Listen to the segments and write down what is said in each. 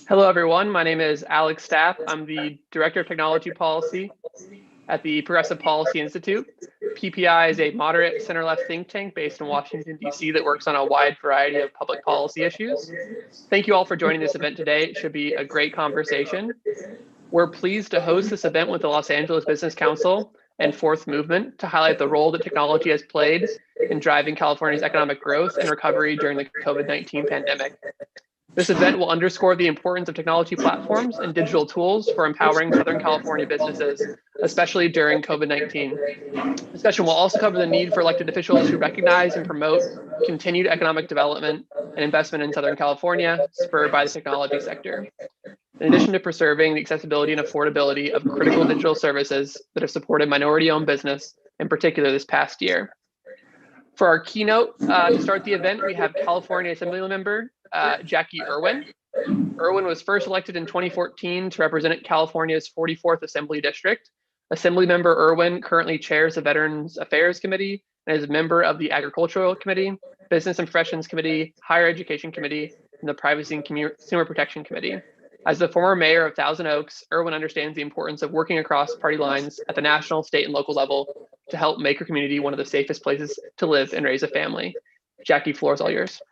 Hello, everyone. My name is Alec Stapp. I'm the Director of Technology Policy at the Progressive Policy Institute. PPI is a moderate center-left think tank based in Washington, D.C. that works on a wide variety of public policy issues. Thank you all for joining this event today. It should be a great conversation. We're pleased to host this event with the Los Angeles Business Council and Fourth Movement to highlight the role that technology has played in driving California's economic growth and recovery during the COVID-19 pandemic. This event will underscore the importance of technology platforms and digital tools for empowering Southern California businesses, especially during COVID-19. Discussion will also cover the need for elected officials who recognize and promote continued economic development and investment in Southern California, spurred by the technology sector. In addition to preserving the accessibility and affordability of critical digital services that have supported minority-owned business, in particular this past year. For our keynote to start the event, we have California Assembly member Jackie Irwin. Irwin was first elected in 2014 to represent California's 44th Assembly District. Assemblymember Irwin currently chairs the Veterans Affairs Committee and is a member of the Agricultural Committee, Business and Professions Committee, Higher Education Committee, and the Privacy and Consumer Protection Committee. As the former mayor of Thousand Oaks, Irwin understands the importance of working across party lines at the national, state, and local level to help make your community one of the safest places to live and raise a family. Jackie, floor is all yours.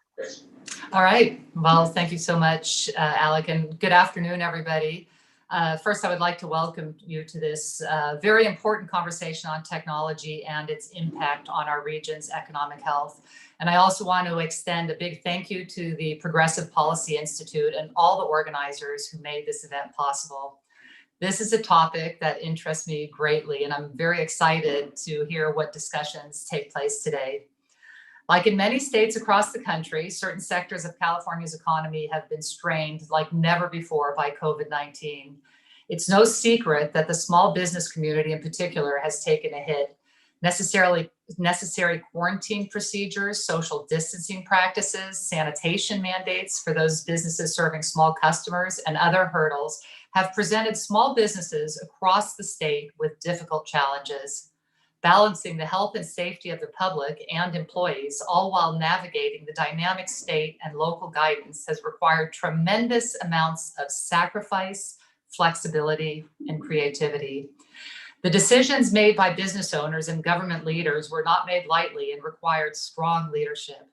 All right. Well, thank you so much, Alec, and good afternoon, everybody. First, I would like to welcome you to this very important conversation on technology and its impact on our region's economic health. And I also want to extend a big thank you to the Progressive Policy Institute and all the organizers who made this event possible. This is a topic that interests me greatly, and I'm very excited to hear what discussions take place today. Like in many states across the country, certain sectors of California's economy have been strained like never before by COVID-19. It's no secret that the small business community in particular has taken a hit. Necessary quarantine procedures, social distancing practices, sanitation mandates for those businesses serving small customers, and other hurdles have presented small businesses across the state with difficult challenges. Balancing the health and safety of the public and employees, all while navigating the dynamic state and local guidance, has required tremendous amounts of sacrifice, flexibility, and creativity. The decisions made by business owners and government leaders were not made lightly and required strong leadership.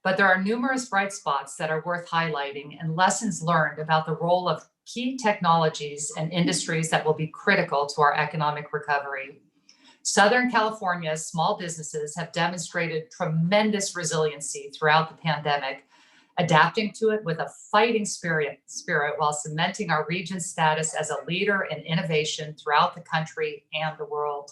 But there are numerous bright spots that are worth highlighting and lessons learned about the role of key technologies and industries that will be critical to our economic recovery. Southern California's small businesses have demonstrated tremendous resiliency throughout the pandemic, adapting to it with a fighting spirit while cementing our region's status as a leader in innovation throughout the country and the world.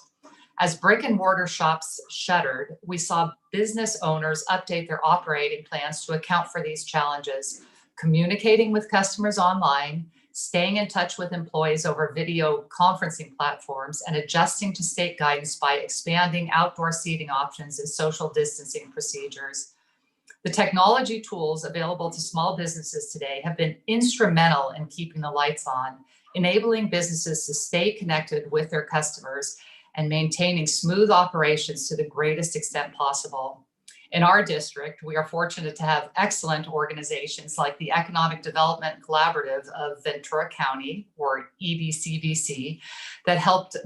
As brick and mortar shops shuttered, we saw business owners update their operating plans to account for these challenges, communicating with customers online, staying in touch with employees over video conferencing platforms, and adjusting to state guidance by expanding outdoor seating options and social distancing procedures. The technology tools available to small businesses today have been instrumental in keeping the lights on, enabling businesses to stay connected with their customers and maintaining smooth operations to the greatest extent possible. In our district, we are fortunate to have excellent organizations like the Economic Development Collaborative of Ventura County, or EDCVC, that helped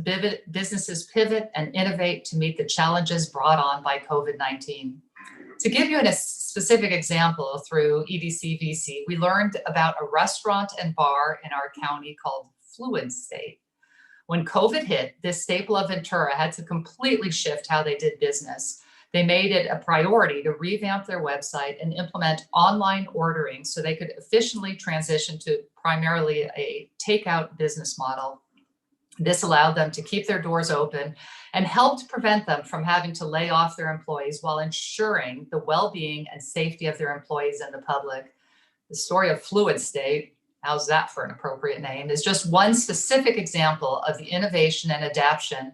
businesses pivot and innovate to meet the challenges brought on by COVID-19. To give you a specific example, through EDCVC, we learned about a restaurant and bar in our county called Fluid State. When COVID hit, this staple of Ventura had to completely shift how they did business. They made it a priority to revamp their website and implement online ordering so they could efficiently transition to primarily a takeout business model. This allowed them to keep their doors open and helped prevent them from having to lay off their employees while ensuring the well-being and safety of their employees and the public. The story of Fluid State, how's that for an appropriate name, is just one specific example of the innovation and adaptation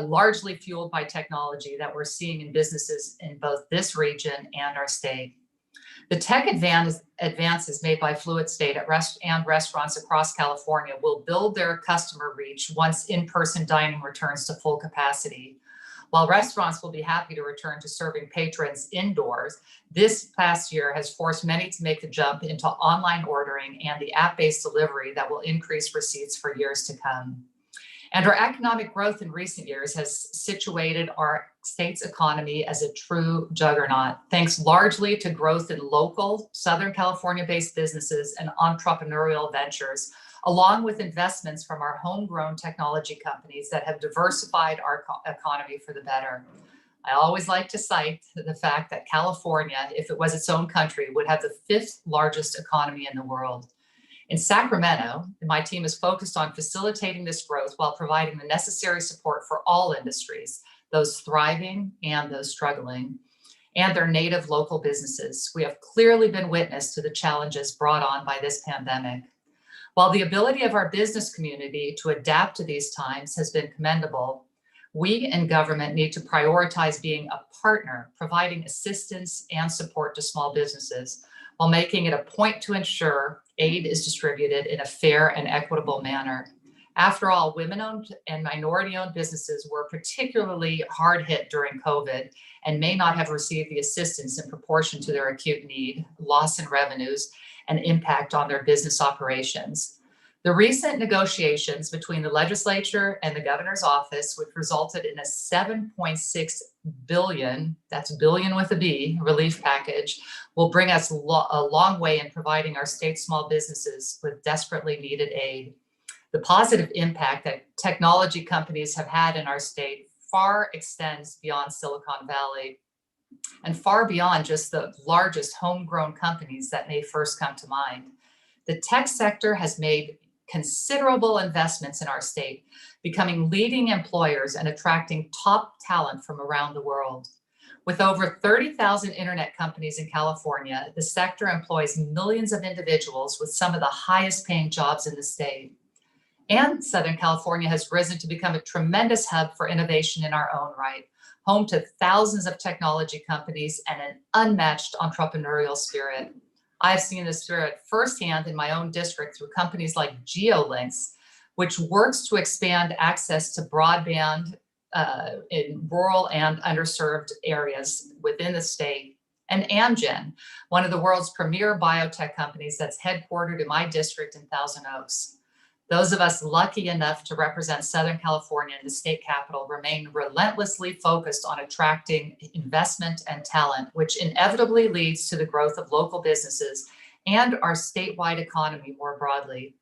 largely fueled by technology that we're seeing in businesses in both this region and our state. The tech advances made by Fluid State and restaurants across California will build their customer reach once in-person dining returns to full capacity. While restaurants will be happy to return to serving patrons indoors, this past year has forced many to make the jump into online ordering and the app-based delivery that will increase receipts for years to come. And our economic growth in recent years has situated our state's economy as a true juggernaut, thanks largely to growth in local Southern California-based businesses and entrepreneurial ventures, along with investments from our homegrown technology companies that have diversified our economy for the better. I always like to cite the fact that California, if it was its own country, would have the 5th largest economy in the world. In Sacramento, my team is focused on facilitating this growth while providing the necessary support for all industries, those thriving and those struggling, and their native local businesses. We have clearly been witness to the challenges brought on by this pandemic. While the ability of our business community to adapt to these times has been commendable, we in government need to prioritize being a partner, providing assistance and support to small businesses, while making it a point to ensure aid is distributed in a fair and equitable manner. After all, women-owned and minority-owned businesses were particularly hard hit during COVID and may not have received the assistance in proportion to their acute need, loss in revenues, and impact on their business operations. The recent negotiations between the legislature and the governor's office, which resulted in a $7.6 billion, that's billion with a B, relief package, will bring us a long way in providing our state's small businesses with desperately needed aid. The positive impact that technology companies have had in our state far extends beyond Silicon Valley and far beyond just the largest homegrown companies that may first come to mind. The tech sector has made considerable investments in our state, becoming leading employers and attracting top talent from around the world. With over 30,000 internet companies in California, the sector employs millions of individuals with some of the highest paying jobs in the state. And Southern California has risen to become a tremendous hub for innovation in our own right, home to thousands of technology companies and an unmatched entrepreneurial spirit. I've seen this spirit firsthand in my own district through companies like GeoLinks, which works to expand access to broadband in rural and underserved areas within the state, and Amgen, one of the world's premier biotech companies that's headquartered in my district in Thousand Oaks. Those of us lucky enough to represent Southern California in the state capital remain relentlessly focused on attracting investment and talent, which inevitably leads to the growth of local businesses and our statewide economy more broadly.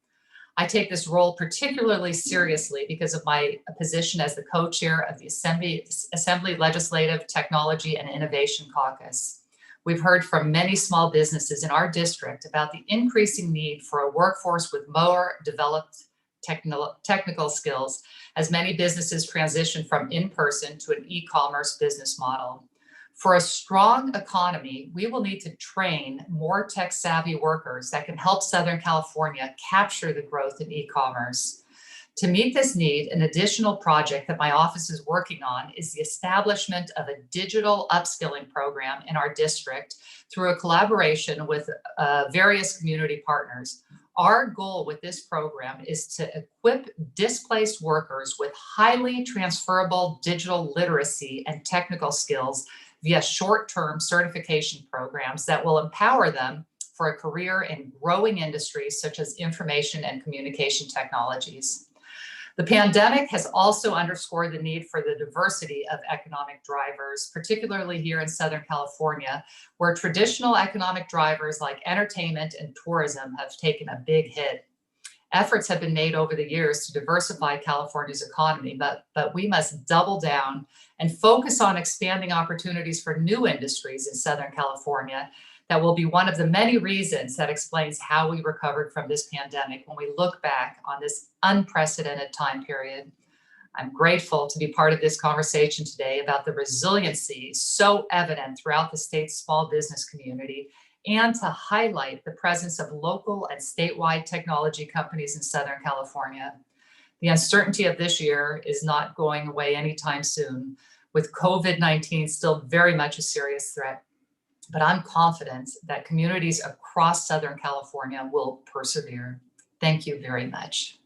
I take this role particularly seriously because of my position as the co-chair of the Assembly Legislative Technology and Innovation Caucus. We've heard from many small businesses in our district about the increasing need for a workforce with more developed technical skills as many businesses transition from in-person to an e-commerce business model. For a strong economy, we will need to train more tech-savvy workers that can help Southern California capture the growth in e-commerce. To meet this need, an additional project that my office is working on is the establishment of a digital upskilling program in our district through a collaboration with various community partners. Our goal with this program is to equip displaced workers with highly transferable digital literacy and technical skills via short-term certification programs that will empower them for a career in growing industries such as information and communication technologies. The pandemic has also underscored the need for the diversity of economic drivers, particularly here in Southern California, where traditional economic drivers like entertainment and tourism have taken a big hit. Efforts have been made over the years to diversify California's economy, but we must double down and focus on expanding opportunities for new industries in Southern California. That will be one of the many reasons that explains how we recovered from this pandemic when we look back on this unprecedented time period. I'm grateful to be part of this conversation today about the resiliency so evident throughout the state's small business community and to highlight the presence of local and statewide technology companies in Southern California. The uncertainty of this year is not going away anytime soon, with COVID-19 still very much a serious threat. but I'm confident that communities across Southern California will persevere. Thank you very much.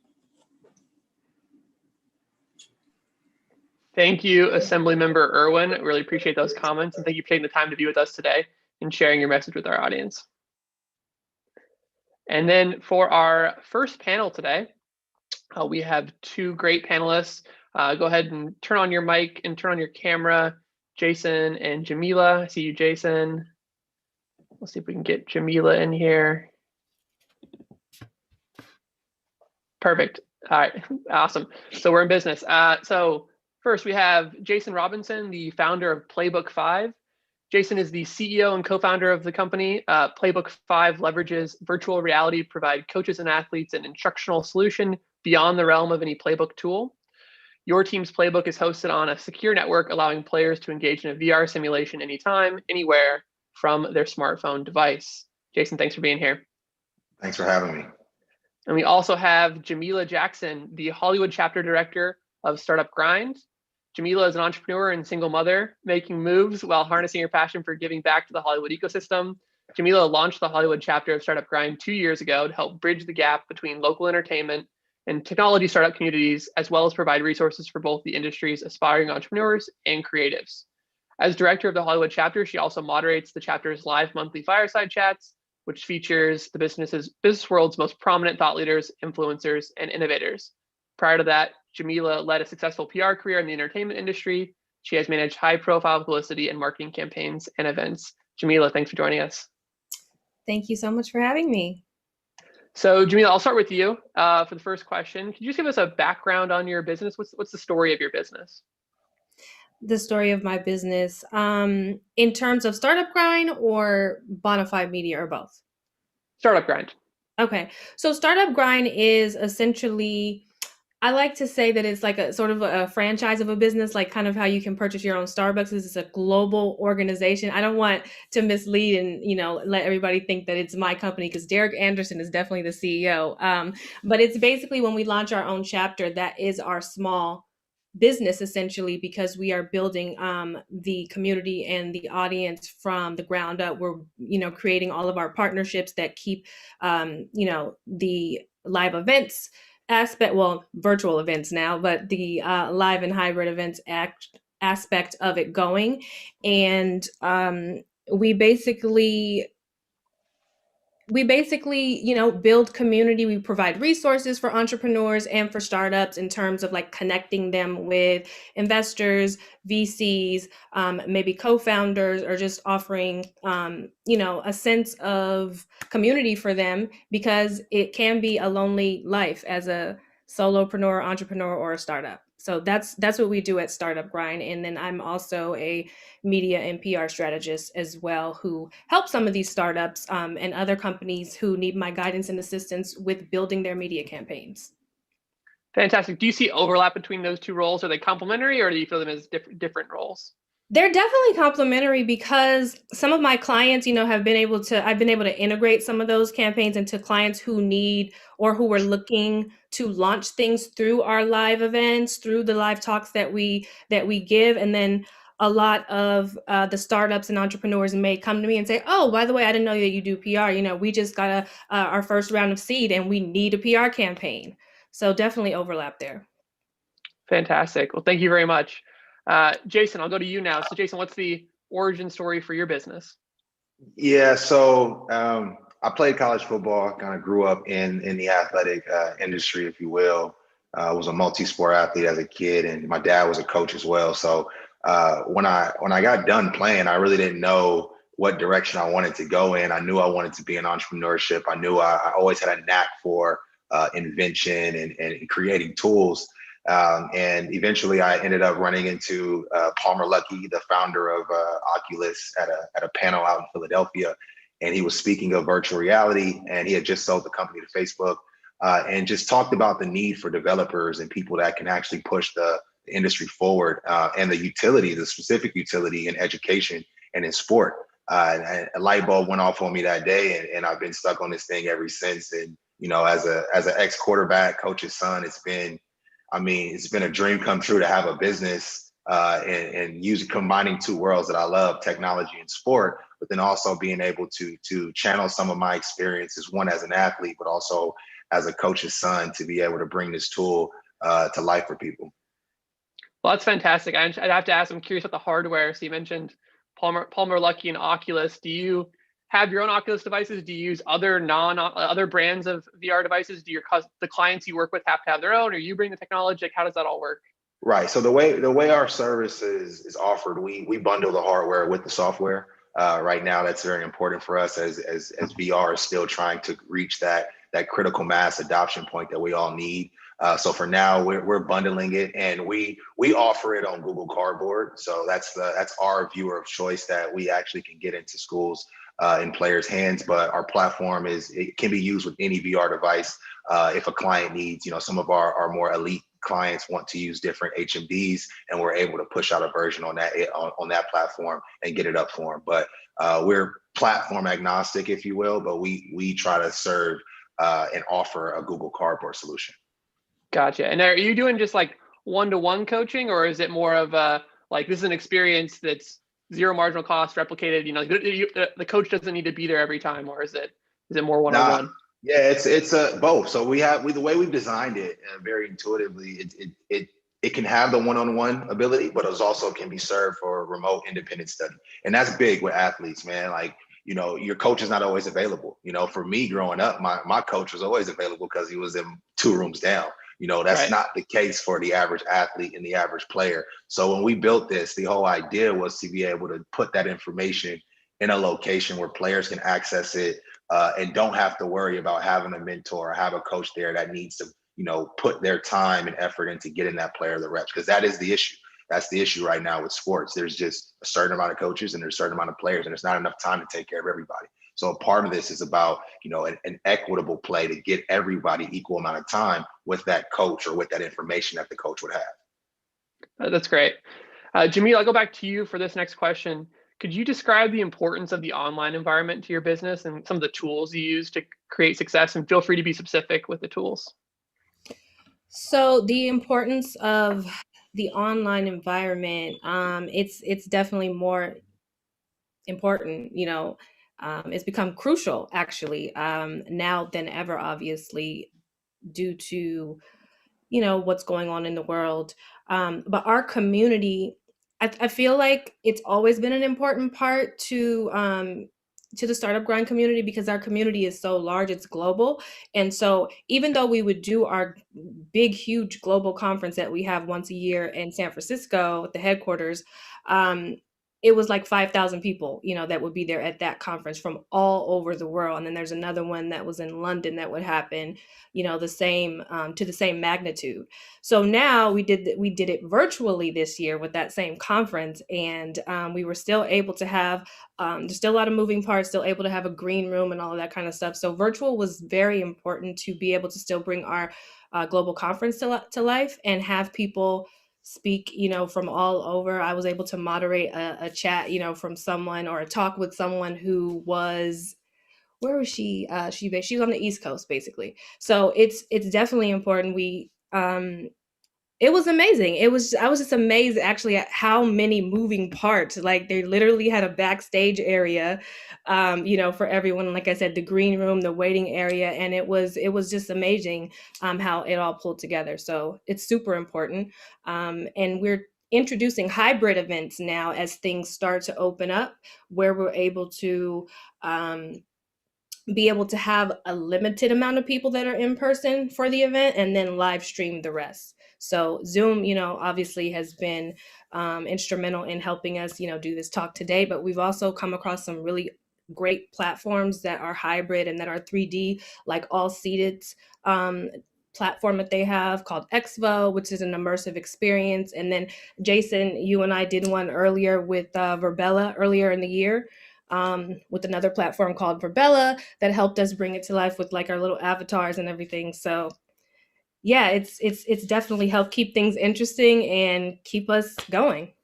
Thank you, Assemblymember Irwin. Really appreciate those comments, and thank you for taking the time to be with us today and sharing your message with our audience. And then for our first panel today, we have two great panelists. Go ahead and turn on your mic and turn on your camera. Jason and Jamila. I see you, Jason. Let's see if we can get Jamila in here. Perfect. All right, awesome. So we're in business. So first we have Jason Robinson, the founder of Playbook 5. Jason is the CEO and co-founder of the company. Playbook 5 leverages virtual reality to provide coaches and athletes an instructional solution beyond the realm of any playbook tool. Your team's playbook is hosted on a secure network, allowing players to engage in a VR simulation anytime, anywhere from their smartphone device. Jason, thanks for being here. Thanks for having me. And we also have Jamila Jackson, the Hollywood chapter director of Startup Grind. Jamila is an entrepreneur and single mother, making moves while harnessing her passion for giving back to the Hollywood ecosystem. Jamila launched the Hollywood chapter of Startup Grind 2 years ago to help bridge the gap between local entertainment and technology startup communities, as well as provide resources for both the industry's aspiring entrepreneurs and creatives. As director of the Hollywood chapter, she also moderates the chapter's live monthly fireside chats, which features the business world's most prominent thought leaders, influencers, and innovators. Prior to that, Jamila led a successful PR career in the entertainment industry. She has managed high-profile publicity and marketing campaigns and events. Jamila, thanks for joining us. Thank you so much for having me. So Jamila, I'll start with you for the first question. Can you just give us a background on your business? What's the story of your business? The story of my business, in terms of Startup Grind or Bonafide Media, or both? Startup Grind. Okay, so Startup Grind is essentially, I like to say that it's like a sort of a franchise of a business, like kind of how you can purchase your own Starbucks. This is a global organization. I don't want to mislead and, let everybody think that it's my company, because Derek Anderson is definitely the CEO. But it's basically, when we launch our own chapter, that is our small business, essentially, because we are building the community and the audience from the ground up. We're, creating all of our partnerships that keep, the live events aspect, well, virtual events now, but the live and hybrid events aspect of it going. And we basically, build community. We provide resources for entrepreneurs and for startups in terms of like connecting them with investors, VCs, maybe co-founders, or just offering, a sense of community for them, because it can be a lonely life as a solopreneur, entrepreneur, or a startup. So that's what we do at Startup Grind. And then I'm also a media and PR strategist as well, who help some of these startups and other companies who need my guidance and assistance with building their media campaigns. Fantastic. Do you see overlap between those two roles? Are they complementary, or do you feel them as different roles? They're definitely complementary, because some of my clients, I've been able to integrate some of those campaigns into clients who need, or who are looking to launch things through our live events, through the live talks that we give. And then a lot of the startups and entrepreneurs may come to me and say, oh, by the way, I didn't know that you do PR. We just got our first round of seed and we need a PR campaign. So definitely overlap there. Fantastic. Well, thank you very much. Jason, I'll go to you now. So Jason, what's the origin story for your business? Yeah, so I played college football, kind of grew up in the athletic industry, if you will. I was a multi-sport athlete as a kid, and my dad was a coach as well. So when I got done playing, I really didn't know what direction I wanted to go in. I knew I wanted to be in entrepreneurship. I knew I always had a knack for invention and creating tools. And eventually I ended up running into Palmer Luckey, the founder of Oculus, at a panel out in Philadelphia. And he was speaking of virtual reality, and he had just sold the company to Facebook, and just talked about the need for developers and people that can actually push the industry forward, and the specific utility in education and in sport. And a light bulb went off on me that day, and I've been stuck on this thing ever since. And, as an ex-quarterback, coach's son, it's been a dream come true to have a business and combining two worlds that I love, technology and sport, but then also being able to channel some of my experiences, one as an athlete, but also as a coach's son, to be able to bring this tool to life for people. Well, that's fantastic. I'd have to ask, I'm curious about the hardware. So you mentioned Palmer Luckey and Oculus. Do you have your own Oculus devices? Do you use other brands of VR devices? Do the clients you work with have to have their own, or you bring the technology? Like, how does that all work? Right. So the way our service is offered, we bundle the hardware with the software. Right now, that's very important for us as VR is still trying to reach that critical mass adoption point that we all need. So for now, we're bundling it, and we offer it on Google Cardboard. So that's our viewer of choice that we actually can get into schools in players' hands. But our platform it can be used with any VR device. If a client needs, some of our more elite clients want to use different HMDs, and we're able to push out a version on that platform and get it up for them. But we're platform agnostic, if you will, but we try to serve and offer a Google Cardboard solution. Gotcha. And are you doing just like one-to-one coaching, or is it more of like this is an experience that's zero marginal cost replicated? The coach doesn't need to be there every time, or is it more one-on-one? Yeah, it's both. So the way we've designed it very intuitively, it can have the one-on-one ability, but it also can be served for remote independent study. And that's big with athletes, man. Like, your coach is not always available. For me growing up, my coach was always available because he was in 2 rooms down. That's right. Not the case for the average athlete and the average player. So when we built this, the whole idea was to be able to put that information in a location where players can access it and don't have to worry about having a mentor or have a coach there that needs to, put their time and effort into getting that player the reps, because that is the issue. That's the issue right now with sports. There's just a certain amount of coaches and there's a certain amount of players, and there's not enough time to take care of everybody. So a part of this is about, an equitable play to get everybody equal amount of time with that coach or with that information that the coach would have. That's great. Jamil, I'll go back to you for this next question. Could you describe the importance of the online environment to your business and some of the tools you use to create success? And feel free to be specific with the tools. So the importance of the online environment, it's definitely more important. It's become crucial actually now than ever, obviously, due to what's going on in the world. But our community, I feel like it's always been an important part to the startup grind community, because our community is so large, it's global. And so even though we would do our big, huge global conference that we have once a year in San Francisco at the headquarters, it was like 5,000 people, that would be there at that conference from all over the world. And then there's another one that was in London that would happen, the same to the same magnitude. So now we did it virtually this year with that same conference, and we were still able to have there's still a lot of moving parts, still able to have a green room and all of that kind of stuff. So virtual was very important to be able to still bring our global conference to life and have people speak, from all over. I was able to moderate a chat, from someone, or a talk with someone who was, where was she? She was on the East Coast, basically. So it's definitely important. It was amazing. I was just amazed actually at how many moving parts. Like, they literally had a backstage area, for everyone. Like I said, the green room, the waiting area, and it was just amazing how it all pulled together. So it's super important. And we're introducing hybrid events now as things start to open up, where we're able to be able to have a limited amount of people that are in person for the event and then live stream the rest. So Zoom, obviously has been instrumental in helping us, do this talk today, but we've also come across some really great platforms that are hybrid and that are 3D, like All Seated's platform that they have called Exvo, which is an immersive experience. And then Jason, you and I did one earlier with Verbella earlier in the year. With another platform called Verbella that helped us bring it to life with like our little avatars and everything. So yeah, it's definitely helped keep things interesting and keep us going.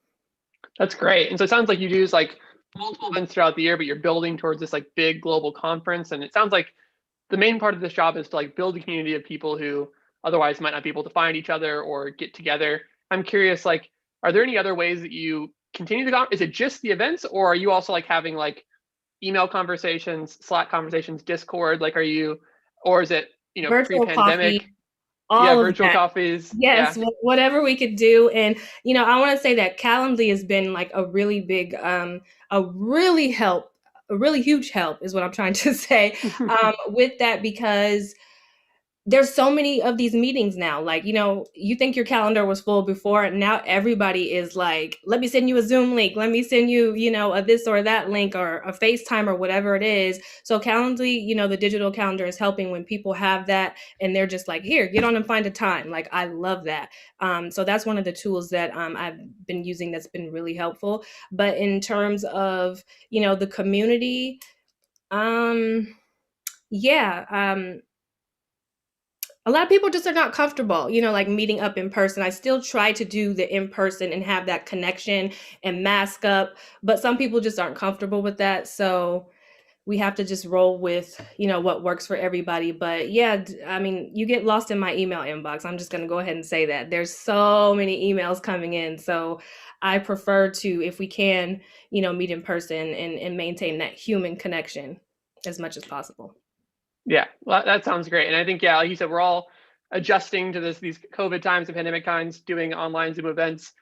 That's great. And so it sounds like you do like multiple events throughout the year, but you're building towards this like big global conference. And it sounds like the main part of this job is to like build a community of people who otherwise might not be able to find each other or get together. I'm curious, like, are there any other ways that you continue is it just the events, or are you also like having like email conversations, Slack conversations, Discord? Like, or is it, Virtual pre-pandemic? coffee, all of Virtual that. coffees. Yes, whatever we could do. And, I want to say that Calendly has been like a really big, a really huge help is what I'm trying to say with that, because there's so many of these meetings now. Like, you think your calendar was full before, and now everybody is like, let me send you a Zoom link. Let me send you, a this or that link, or a FaceTime, or whatever it is. So Calendly, the digital calendar is helping when people have that and they're just like, here, get on and find a time. Like, I love that. So that's one of the tools that I've been using that's been really helpful. But in terms of, the community, a lot of people just are not comfortable, like meeting up in person. I still try to do the in person and have that connection and mask up, but some people just aren't comfortable with that. So we have to just roll with, what works for everybody. But yeah, you get lost in my email inbox. I'm just going to go ahead and say that there's so many emails coming in. So I prefer to, if we can, meet in person and maintain that human connection as much as possible. Yeah, well, that sounds great. And I think, like you said, we're all adjusting to these COVID times and pandemic times, doing online Zoom events.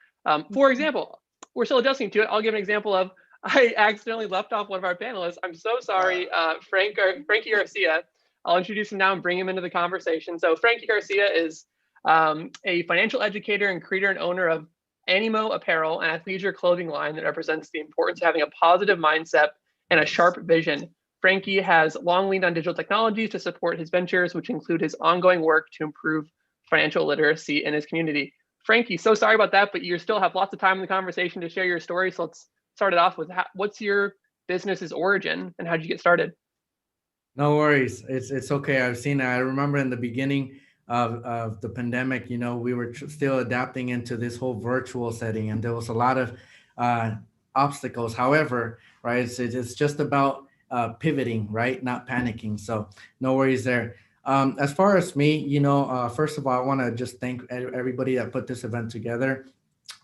For example, we're still adjusting to it. I'll give an example of, I accidentally left off one of our panelists. I'm so sorry, Frankie Garcia. I'll introduce him now and bring him into the conversation. So Frankie Garcia is a financial educator and creator and owner of Animo Apparel, an athleisure clothing line that represents the importance of having a positive mindset and a sharp vision. Frankie has long leaned on digital technologies to support his ventures, which include his ongoing work to improve financial literacy in his community. Frankie, so sorry about that, but you still have lots of time in the conversation to share your story. So let's start it off with what's your business's origin and how did you get started? No worries. It's okay. I remember in the beginning of the pandemic, we were still adapting into this whole virtual setting, and there was a lot of obstacles. However, right, it's just about pivoting, right? Not panicking. So no worries there. As far as me, first of all, I want to just thank everybody that put this event together.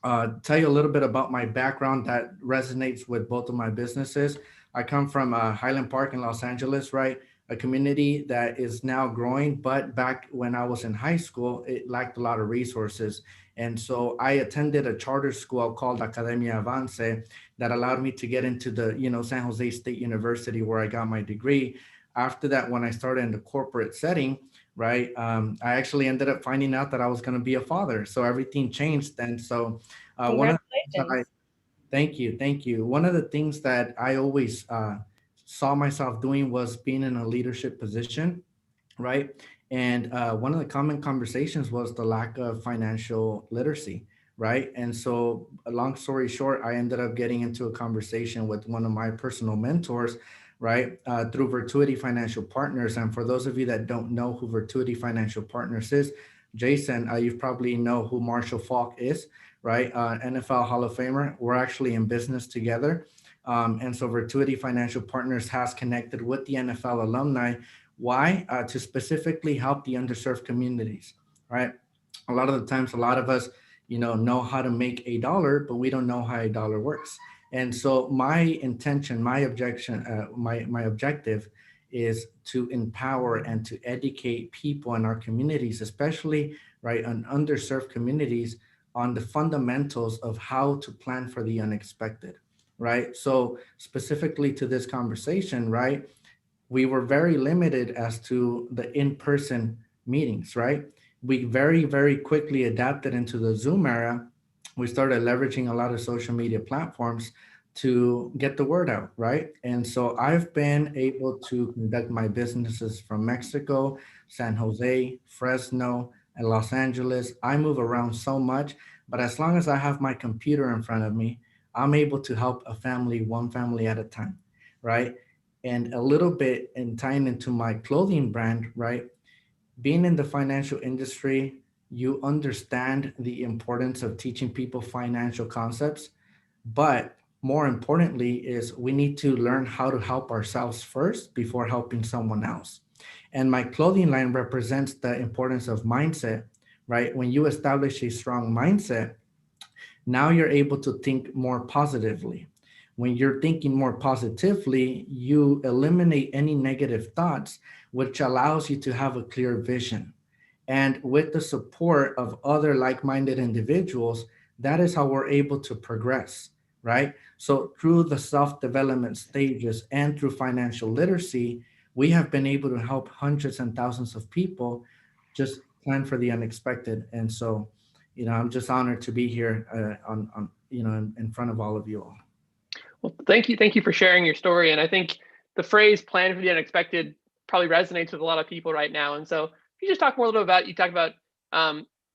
Tell you a little bit about my background that resonates with both of my businesses. I come from Highland Park in Los Angeles, right? A community that is now growing, but back when I was in high school, it lacked a lot of resources. And so I attended a charter school called Academia Avance that allowed me to get into the, San Jose State University, where I got my degree. After that, when I started in the corporate setting, right, I actually ended up finding out that I was going to be a father. So everything changed. And so thank you. One of the things that I always saw myself doing was being in a leadership position, right? And one of the common conversations was the lack of financial literacy, right? And so, a long story short, I ended up getting into a conversation with one of my personal mentors, right, through Virtuity Financial Partners. And for those of you that don't know who Virtuity Financial Partners is, Jason, you probably know who Marshall Faulk is, right? NFL Hall of Famer. We're actually in business together. And so Virtuity Financial Partners has connected with the NFL alumni. Why? To specifically help the underserved communities, right? A lot of the times, a lot of us, know how to make a dollar, but we don't know how a dollar works. And so my intention, my objective is to empower and to educate people in our communities, especially, right, on underserved communities, on the fundamentals of how to plan for the unexpected, right? So specifically to this conversation, right, we were very limited as to the in-person meetings, right? We very, very quickly adapted into the Zoom era. We started leveraging a lot of social media platforms to get the word out, right? And so I've been able to conduct my businesses from Mexico, San Jose, Fresno, and Los Angeles. I move around so much, but as long as I have my computer in front of me, I'm able to help a family, one family at a time, right? And a little bit in tying into my clothing brand, right? Being in the financial industry, you understand the importance of teaching people financial concepts, but more importantly is we need to learn how to help ourselves first before helping someone else. And my clothing line represents the importance of mindset, right? When you establish a strong mindset, now you're able to think more positively. when you're thinking more positively, you eliminate any negative thoughts, which allows you to have a clear vision. And with the support of other like-minded individuals, that is how we're able to progress, right? So through the self-development stages and through financial literacy, we have been able to help hundreds and thousands of people just plan for the unexpected. And so, I'm just honored to be here in front of all of you all. Well, thank you for sharing your story. And I think the phrase "plan for the unexpected" probably resonates with a lot of people right now. And so, if you just talk more a little about, you talk about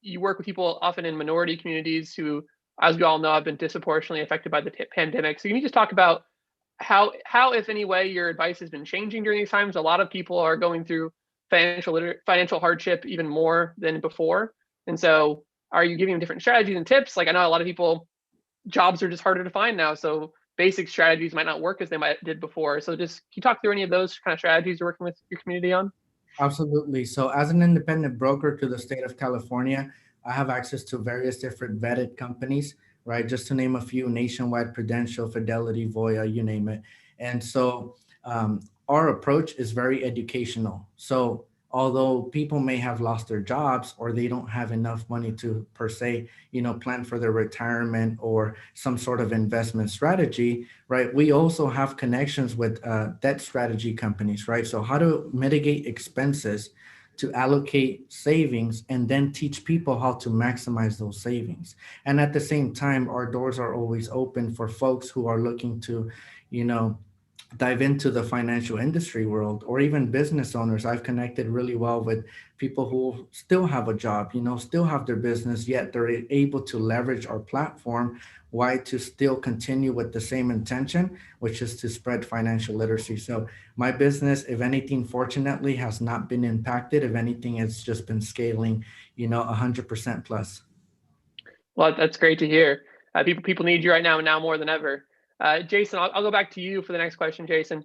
you work with people often in minority communities who, as we all know, have been disproportionately affected by the pandemic. So can you just talk about how, if any way, your advice has been changing during these times? A lot of people are going through financial hardship even more than before. And so are you giving them different strategies and tips? Like, I know a lot of people, jobs are just harder to find now. So basic strategies might not work as they did before. So just, can you talk through any of those kind of strategies you're working with your community on? Absolutely. So as an independent broker to the state of California, I have access to various different vetted companies, right? Just to name a few: Nationwide, Prudential, Fidelity, Voya, you name it. And so our approach is very educational. So although people may have lost their jobs or they don't have enough money to, per se, plan for their retirement or some sort of investment strategy, right? We also have connections with debt strategy companies, right? So how to mitigate expenses, to allocate savings, and then teach people how to maximize those savings. And at the same time, our doors are always open for folks who are looking to, dive into the financial industry world, or even business owners. I've connected really well with people who still have a job, still have their business, yet they're able to leverage our platform. Why? To still continue with the same intention, which is to spread financial literacy. So my business, if anything, fortunately, has not been impacted. If anything, it's just been scaling, 100% plus. Well, that's great to hear. People need you right now more than ever. Jason, I'll go back to you for the next question. Jason,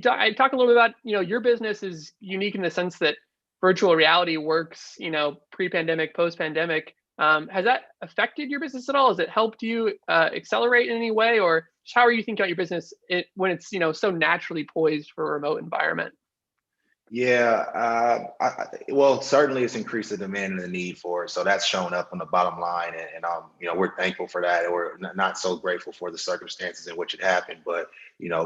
I talk a little bit about, your business is unique in the sense that virtual reality works, pre-pandemic, post-pandemic. Has that affected your business at all? Has it helped you accelerate in any way, or how are you thinking about your business when it's, so naturally poised for a remote environment? Yeah, well, certainly it's increased the demand and the need for it. So that's shown up on the bottom line, and we're thankful for that. And we're not so grateful for the circumstances in which it happened, but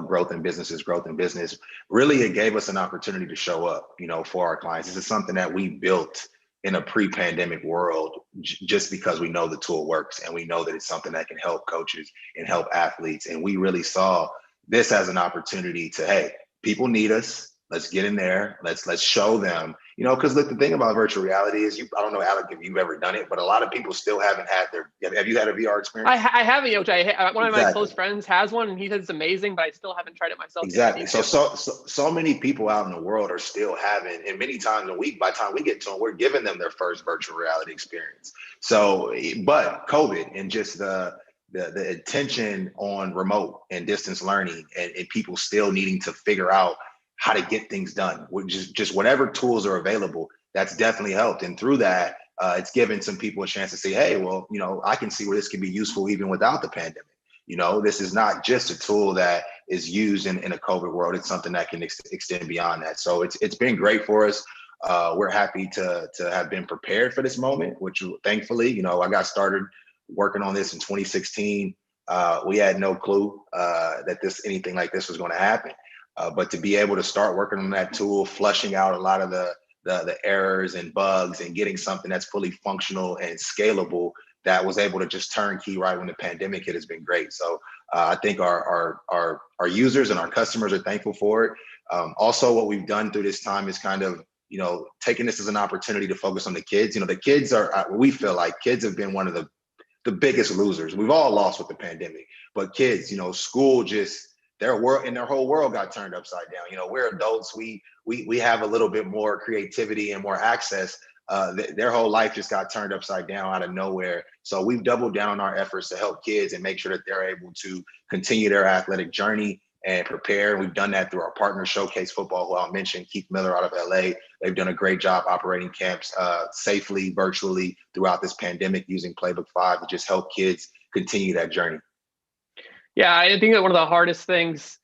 growth in business is growth in business. Really, it gave us an opportunity to show up, for our clients. This is something that we built in a pre-pandemic world, just because we know the tool works and we know that it's something that can help coaches and help athletes. And we really saw this as an opportunity to, hey, people need us. Let's get in there. Let's show them, because look, the thing about virtual reality is, I don't know, Alec, if you've ever done it, but a lot of people still haven't had have you had a VR experience? I haven't, one of my close friends has one, and he says it's amazing, but I still haven't tried it myself. Exactly. So many people out in the world are still having, and many times a week, by the time we get to them, we're giving them their first virtual reality experience. So, but COVID and just the attention on remote and distance learning, and people still needing to figure out how to get things done, which is just whatever tools are available, that's definitely helped. And through that, it's given some people a chance to say, hey, well, I can see where this can be useful even without the pandemic. This is not just a tool that is used in a COVID world. It's something that can extend beyond that. So it's been great for us. We're happy to have been prepared for this moment, which thankfully, I got started working on this in 2016. We had no clue that anything like this was going to happen. But to be able to start working on that tool, flushing out a lot of the errors and bugs, and getting something that's fully functional and scalable that was able to just turnkey right when the pandemic hit has been great. So I think our users and our customers are thankful for it. Also, what we've done through this time is kind of, taking this as an opportunity to focus on the kids. The kids we feel like kids have been one of the biggest losers. We've all lost with the pandemic, but kids, school just, their whole world got turned upside down. We're adults. We have a little bit more creativity and more access. Their whole life just got turned upside down out of nowhere. So we've doubled down on our efforts to help kids and make sure that they're able to continue their athletic journey and prepare. We've done that through our partner, Showcase Football, who I'll mention, Keith Miller out of LA. They've done a great job operating camps safely, virtually throughout this pandemic, using Playbook 5 to just help kids continue that journey. Yeah, I think that one of the hardest things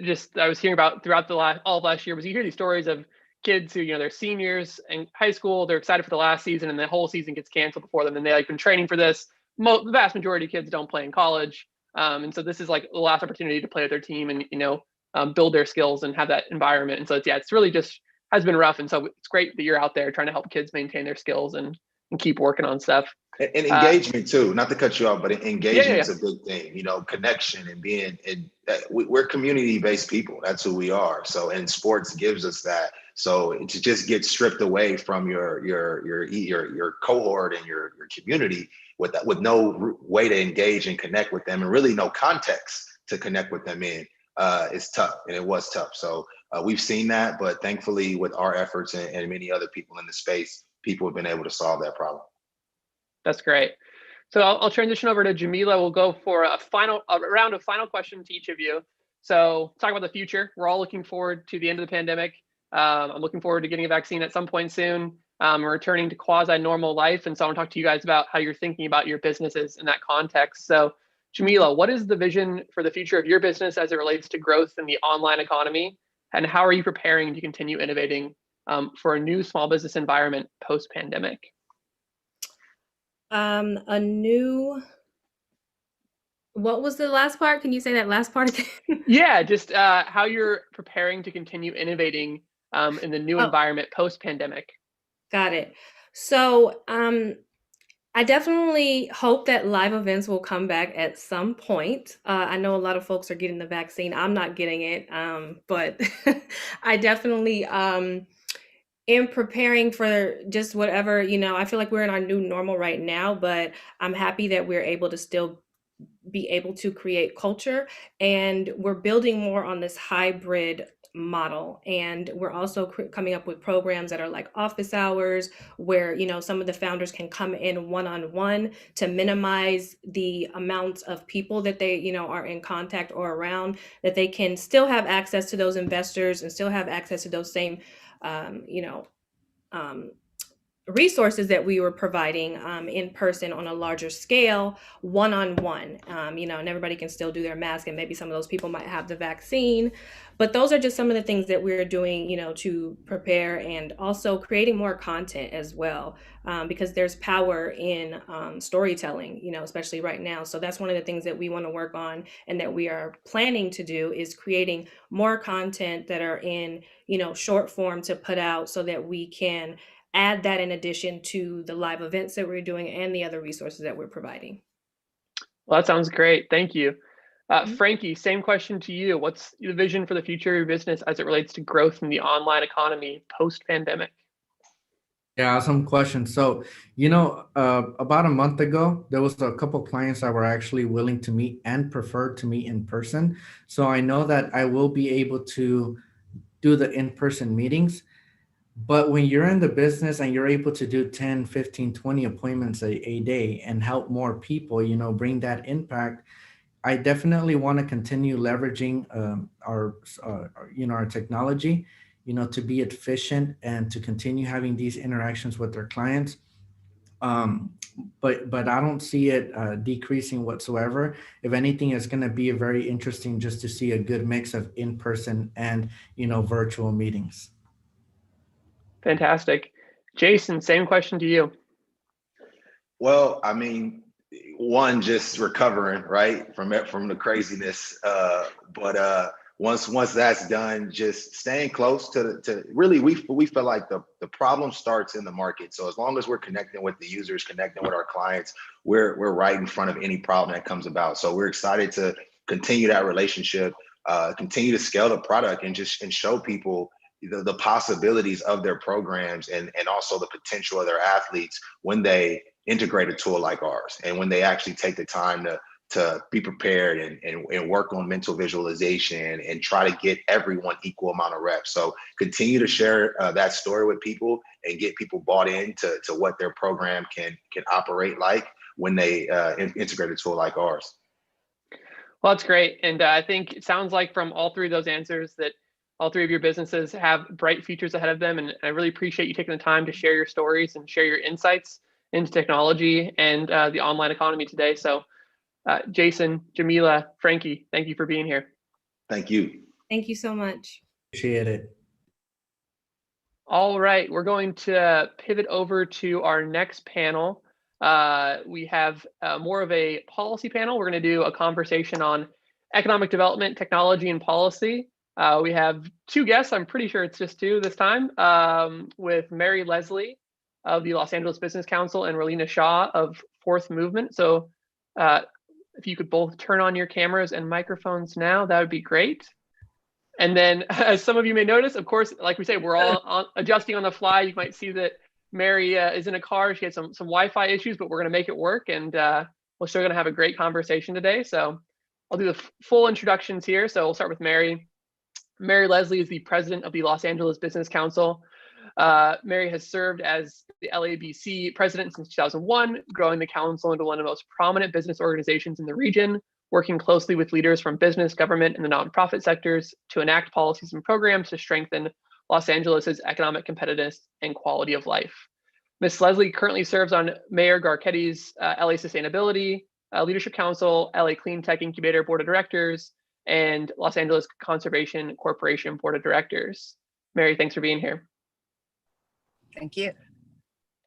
just I was hearing about throughout all of last year was you hear these stories of kids who, they're seniors in high school, they're excited for the last season and the whole season gets canceled before them and they like been training for this. The vast majority of kids don't play in college. And so this is like the last opportunity to play with their team and, build their skills and have that environment. And so it's really just has been rough. And so it's great that you're out there trying to help kids maintain their skills and keep working on stuff. And engagement too, not to cut you off, but engagement's yeah. a big thing, connection and being, we're community-based people. That's who we are. So, and sports gives us that. So to just get stripped away from your cohort and your community with no way to engage and connect with them and really no context to connect with them in, is tough. And it was tough. So we've seen that, but thankfully with our efforts and many other people in the space, people have been able to solve that problem. That's great. So I'll transition over to Jamila. We'll go for a round of final questions to each of you. So talk about the future. We're all looking forward to the end of the pandemic. I'm looking forward to getting a vaccine at some point soon. Returning to quasi-normal life. And so I want to talk to you guys about how you're thinking about your businesses in that context. So Jamila, what is the vision for the future of your business as it relates to growth in the online economy? And how are you preparing to continue innovating for a new small business environment post-pandemic? What was the last part? Can you say that last part again? Yeah, just how you're preparing to continue innovating in the new environment post-pandemic. Got it. So I definitely hope that live events will come back at some point. I know a lot of folks are getting the vaccine. I'm not getting it, but I definitely in preparing for just whatever, I feel like we're in our new normal right now, but I'm happy that we're able to still be able to create culture, and we're building more on this hybrid model. And we're also coming up with programs that are like office hours where, some of the founders can come in one-on-one to minimize the amounts of people that they, are in contact or around, that they can still have access to those investors and still have access to those same resources that we were providing in person on a larger scale, one-on-one, and everybody can still do their mask, and maybe some of those people might have the vaccine. But those are just some of the things that we're doing, to prepare, and also creating more content as well, because there's power in storytelling, especially right now. So that's one of the things that we want to work on and that we are planning to do, is creating more content that are in, short form to put out, so that we can add that in addition to the live events that we're doing and the other resources that we're providing. Well, that sounds great. Thank you. Frankie, same question to you. What's the vision for the future of your business as it relates to growth in the online economy post-pandemic? Yeah, awesome question. So, about a month ago, there was a couple of clients that were actually willing to meet and preferred to meet in person. So I know that I will be able to do the in-person meetings. But when you're in the business and you're able to do 10, 15, 20 appointments a day and help more people, bring that impact, I definitely want to continue leveraging our technology, to be efficient and to continue having these interactions with their clients. But I don't see it decreasing whatsoever. If anything, it's going to be very interesting just to see a good mix of in-person and, virtual meetings. Fantastic. Jason, same question to you. Well, one, just recovering, right, from the craziness. But once that's done, just staying close to really, we feel like the problem starts in the market. So as long as we're connecting with the users, connecting with our clients, we're right in front of any problem that comes about. So we're excited to continue that relationship, continue to scale the product, and show people the possibilities of their programs and also the potential of their athletes when they integrate a tool like ours, and when they actually take the time to be prepared and work on mental visualization and try to get everyone equal amount of reps. So continue to share that story with people and get people bought into what their program can operate like when they integrate a tool like ours. Well, that's great. And I think it sounds like from all three of those answers that all three of your businesses have bright futures ahead of them. And I really appreciate you taking the time to share your stories and share your insights into technology and the online economy today. So Jason, Jamila, Frankie, thank you for being here. Thank you. Thank you so much. Appreciate it. All right, we're going to pivot over to our next panel. We have more of a policy panel. We're going to do a conversation on economic development, technology, and policy. We have two guests. I'm pretty sure it's just two this time, with Mary Leslie of the Los Angeles Business Council and Rolina Shaw of Fourth Movement. So if you could both turn on your cameras and microphones now, that would be great. And then, as some of you may notice, of course, like we say, we're all adjusting on the fly. You might see that Mary is in a car. She had some Wi-Fi issues, but we're going to make it work. And we're still going to have a great conversation today. So I'll do the full introductions here. So we'll start with Mary. Mary Leslie is the president of the Los Angeles Business Council. Mary has served as the LABC president since 2001, growing the council into one of the most prominent business organizations in the region, working closely with leaders from business, government, and the nonprofit sectors to enact policies and programs to strengthen Los Angeles's economic competitiveness and quality of life. Ms. Leslie currently serves on Mayor Garcetti's LA Sustainability Leadership Council, LA Clean Tech Incubator Board of Directors, and Los Angeles Conservation Corporation Board of Directors. Mary, thanks for being here. Thank you.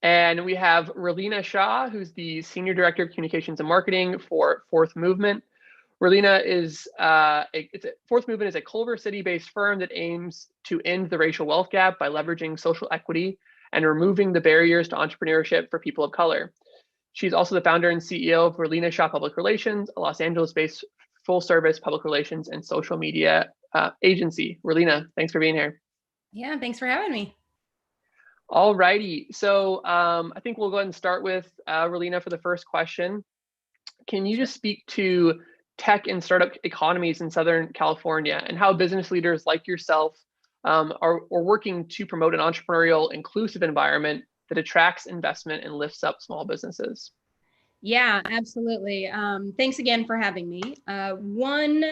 And we have Rolina Shaw, who's the Senior Director of Communications and Marketing for Fourth Movement. Rolina is Fourth Movement is a Culver City-based firm that aims to end the racial wealth gap by leveraging social equity and removing the barriers to entrepreneurship for people of color. She's also the founder and CEO of Rolina Shaw Public Relations, a Los Angeles-based full-service public relations and social media agency. Rolina, thanks for being here. Yeah, thanks for having me. All righty. So I think we'll go ahead and start with Rolina for the first question. Can you just speak to tech and startup economies in Southern California and how business leaders like yourself are working to promote an entrepreneurial, inclusive environment that attracts investment and lifts up small businesses? Yeah, absolutely. Thanks again for having me. One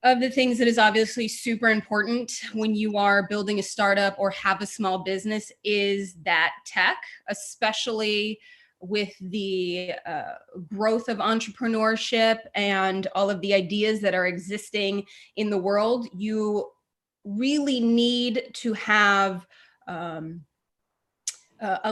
of the things that is obviously super important when you are building a startup or have a small business is that tech, especially with the growth of entrepreneurship and all of the ideas that are existing in the world. You really need to have a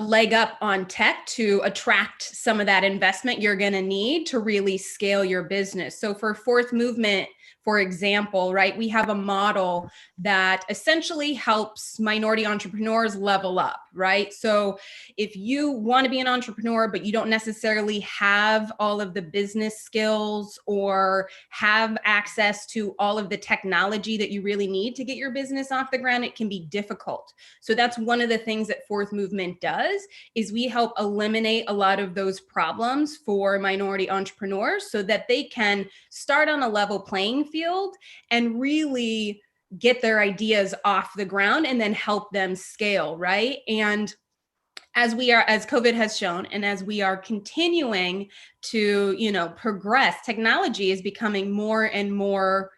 leg up on tech to attract some of that investment you're going to need to really scale your business. So for Fourth Movement, for example, right, we have a model that essentially helps minority entrepreneurs level up, right? So if you want to be an entrepreneur, but you don't necessarily have all of the business skills or have access to all of the technology that you really need to get your business off the ground, it can be difficult. So that's one of the things that Fourth Movement does, is we help eliminate a lot of those problems for minority entrepreneurs so that they can start on a level playing field and really get their ideas off the ground and then help them scale, right? And as COVID has shown, and as we are continuing to, progress, technology is becoming more and more,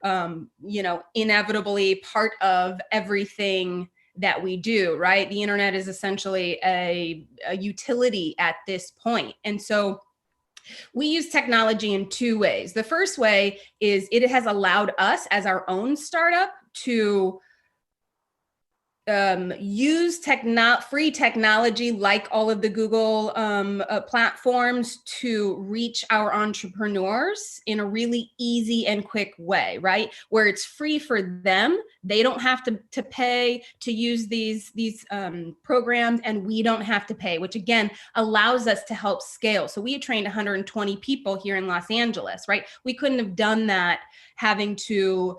inevitably part of everything that we do, right? The internet is essentially a utility at this point. And so we use technology in two ways. The first way is it has allowed us as our own startup to use free technology like all of the Google platforms to reach our entrepreneurs in a really easy and quick way, right? Where it's free for them. They don't have to pay to use these programs, and we don't have to pay, which again allows us to help scale. So we trained 120 people here in Los Angeles, right? We couldn't have done that having to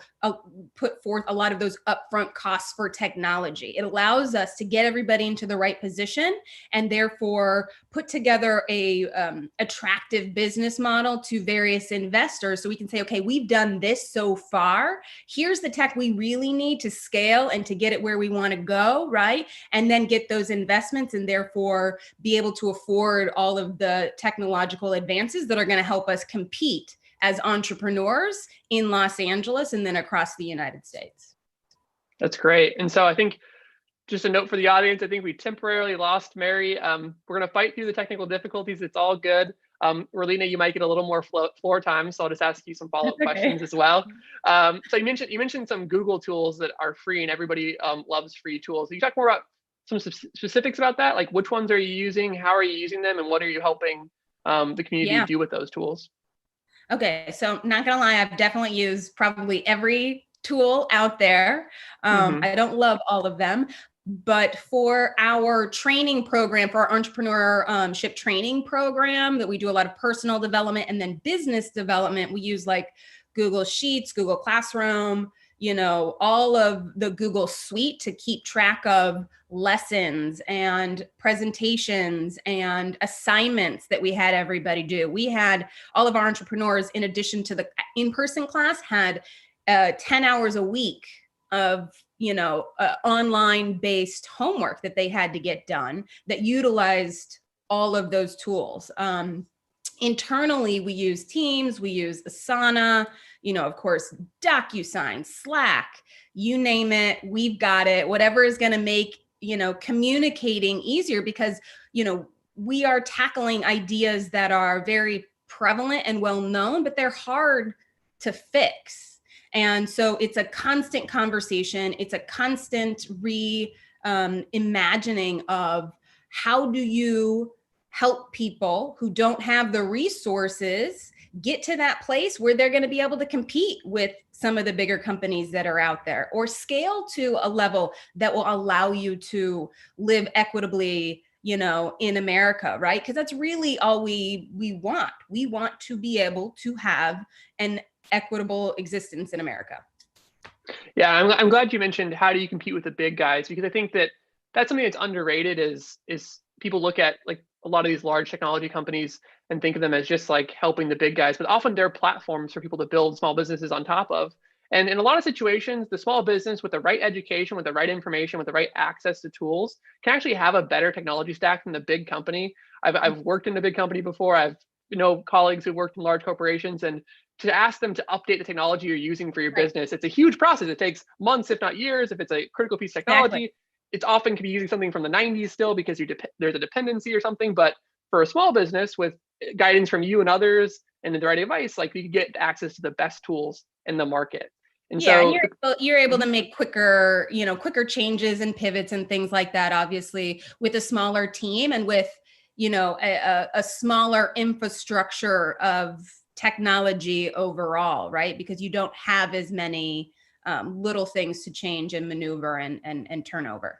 put forth a lot of those upfront costs for technology. It allows us to get everybody into the right position and therefore put together a attractive business model to various investors. So we can say, okay, we've done this so far. Here's the tech we really need to scale and to get it where we want to go, right? And then get those investments and therefore be able to afford all of the technological advances that are going to help us compete as entrepreneurs in Los Angeles and then across the United States. That's great. And so I think just a note for the audience, I think we temporarily lost Mary. We're going to fight through the technical difficulties. It's all good. Rolina, you might get a little more floor time, so I'll just ask you some follow-up questions as well. So you mentioned some Google tools that are free, and everybody loves free tools. Can you talk more about some specifics about that? Like, which ones are you using? How are you using them? And what are you helping the community do with those tools? Okay, so not gonna lie, I've definitely used probably every tool out there. I don't love all of them, but for our training program, for our entrepreneurship training program, that we do a lot of personal development and then business development, we use like Google Sheets, Google Classroom, you know, all of the Google suite to keep track of lessons and presentations and assignments that we had everybody do. We had all of our entrepreneurs, in addition to the in-person class, had 10 hours a week of, you know, online based homework that they had to get done that utilized all of those tools. Internally, we use Teams, we use Asana, you know, of course, DocuSign, Slack, you name it, we've got it, whatever is going to make, you know, communicating easier, because, you know, we are tackling ideas that are very prevalent and well known, but they're hard to fix. And so it's a constant conversation. It's a constant imagining of how do you help people who don't have the resources get to that place where they're going to be able to compete with some of the bigger companies that are out there, or scale to a level that will allow you to live equitably, you know, in America, right? Because that's really all we want. We want to be able to have an equitable existence in America. Yeah, I'm glad you mentioned how do you compete with the big guys, because I think that that's something that's underrated. Is people look at like a lot of these large technology companies and think of them as just like helping the big guys, but often they're platforms for people to build small businesses on top of. And in a lot of situations, the small business with the right education, with the right information, with the right access to tools can actually have a better technology stack than the big company. I've worked in a big company before. I've colleagues who worked in large corporations, and to ask them to update the technology you're using for your business, it's a huge process. It takes months, if not years. If it's a critical piece of technology, it's often can be using something from the 90s still because there's a dependency or something. But for a small business with guidance from you and others and the right advice, like you can get access to the best tools in the market. And so you're able to make quicker changes and pivots and things like that, obviously, with a smaller team and with, you know, a smaller infrastructure of technology overall, right? Because you don't have as many little things to change and maneuver and turn over.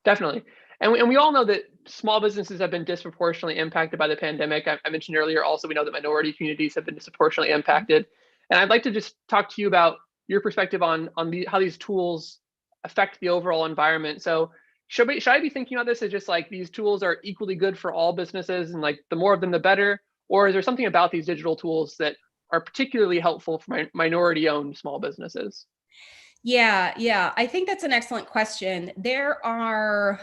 Definitely. And we all know that small businesses have been disproportionately impacted by the pandemic. I mentioned earlier, also, we know that minority communities have been disproportionately impacted. And I'd like to just talk to you about your perspective on how these tools affect the overall environment. So should I be thinking about this as just like these tools are equally good for all businesses and like the more of them, the better? Or is there something about these digital tools that are particularly helpful for minority-owned small businesses? Yeah. I think that's an excellent question. There are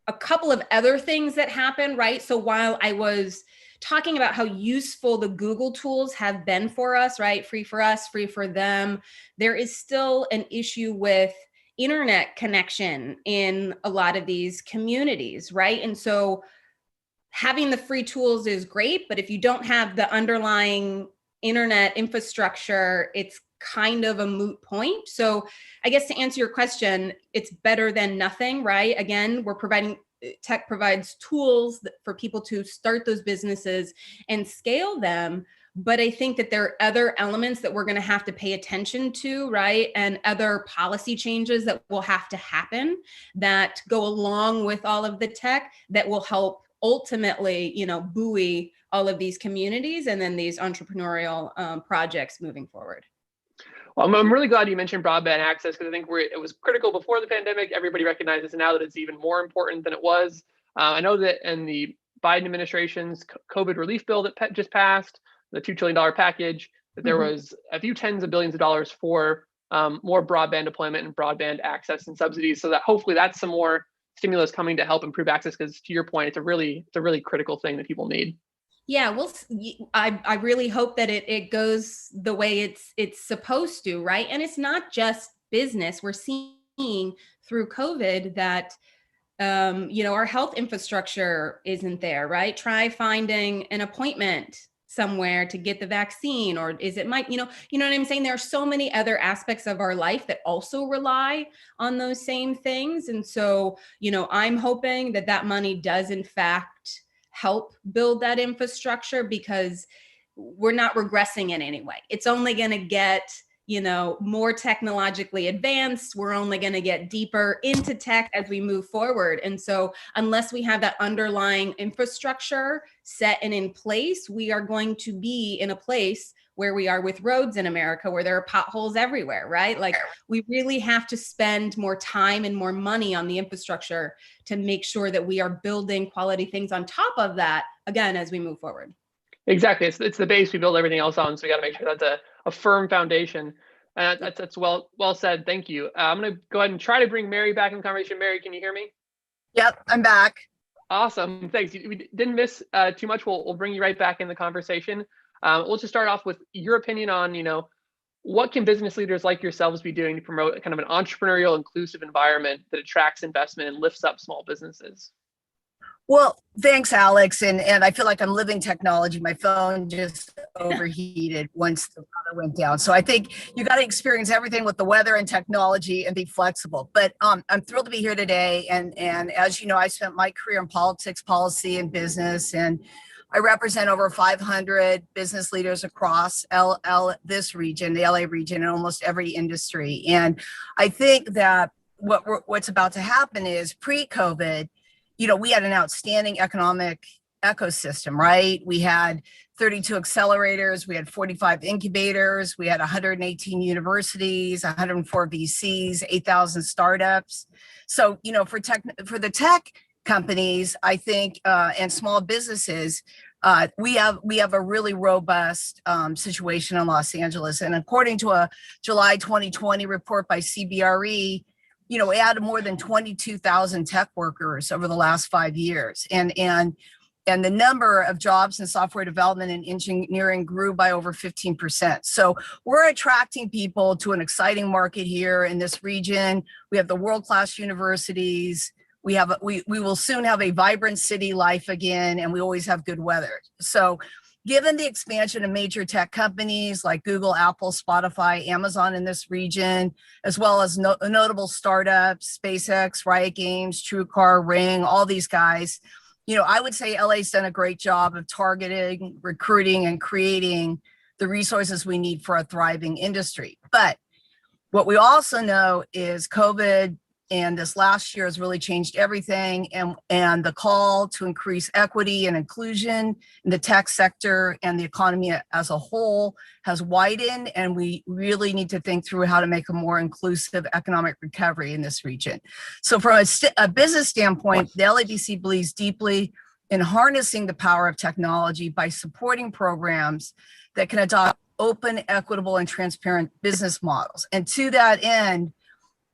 a couple of other things that happen, right? So while I was talking about how useful the Google tools have been for us, right? Free for us, free for them. There is still an issue with internet connection in a lot of these communities, right? And so having the free tools is great, but if you don't have the underlying internet infrastructure, it's kind of a moot point. So I guess to answer your question, it's better than nothing, right? Again, tech provides tools for people to start those businesses and scale them. But I think that there are other elements that we're going to have to pay attention to, right? And other policy changes that will have to happen that go along with all of the tech that will help ultimately, you know, buoy all of these communities and then these entrepreneurial projects moving forward. Well, I'm really glad you mentioned broadband access, because I think it was critical before the pandemic. Everybody recognizes now that it's even more important than it was. I know that in the Biden administration's COVID relief bill that just passed, the $2 trillion package, that there was a few tens of billions of dollars for more broadband deployment and broadband access and subsidies, so that hopefully that's some more stimulus coming to help improve access, because to your point, it's a really critical thing that people need. Yeah, well, I really hope that it goes the way it's supposed to, right? And it's not just business. We're seeing through COVID that Our health infrastructure isn't there, right? Try finding an appointment somewhere to get the vaccine, or is it you know what I'm saying? There are so many other aspects of our life that also rely on those same things. And so, I'm hoping that money does in fact help build that infrastructure, because we're not regressing in any way. It's only going to get more technologically advanced. We're only going to get deeper into tech as we move forward. And so unless we have that underlying infrastructure set and in place, we are going to be in a place where we are with roads in America, where there are potholes everywhere, right? Like, we really have to spend more time and more money on the infrastructure to make sure that we are building quality things on top of that, again, as we move forward. Exactly. It's the base we build everything else on. So we got to make sure that's a firm foundation. That's well said. Thank you. I'm going to go ahead and try to bring Mary back in the conversation. Mary, can you hear me? Yep, I'm back. Awesome. Thanks. We didn't miss too much. We'll bring you right back in the conversation. We'll just start off with your opinion on, what can business leaders like yourselves be doing to promote kind of an entrepreneurial, inclusive environment that attracts investment and lifts up small businesses? Well, thanks, Alex. And I feel like I'm living technology. My phone just overheated once the weather went down. So I think you got to experience everything with the weather and technology and be flexible. But I'm thrilled to be here today. And as you know, I spent my career in politics, policy, and business. And I represent over 500 business leaders across this region, the LA region, in almost every industry. And I think that what's about to happen is pre-COVID, we had an outstanding economic ecosystem, right? We had 32 accelerators, we had 45 incubators, we had 118 universities, 104 VCs, 8,000 startups. So, for the tech companies, I think, and small businesses, we have a really robust situation in Los Angeles. And according to a July 2020 report by CBRE, we added more than 22,000 tech workers over the last 5 years. And the number of jobs in software development and engineering grew by over 15%. So we're attracting people to an exciting market here in this region. We have the world-class universities. We will soon have a vibrant city life again, and we always have good weather. So given the expansion of major tech companies like Google, Apple, Spotify, Amazon in this region, as well as notable startups, SpaceX, Riot Games, TrueCar, Ring, all these guys, I would say LA's done a great job of targeting, recruiting, and creating the resources we need for a thriving industry. But what we also know is COVID and this last year has really changed everything. And the call to increase equity and inclusion in the tech sector and the economy as a whole has widened. And we really need to think through how to make a more inclusive economic recovery in this region. So from a business standpoint, the LABC believes deeply in harnessing the power of technology by supporting programs that can adopt open, equitable, and transparent business models. And to that end,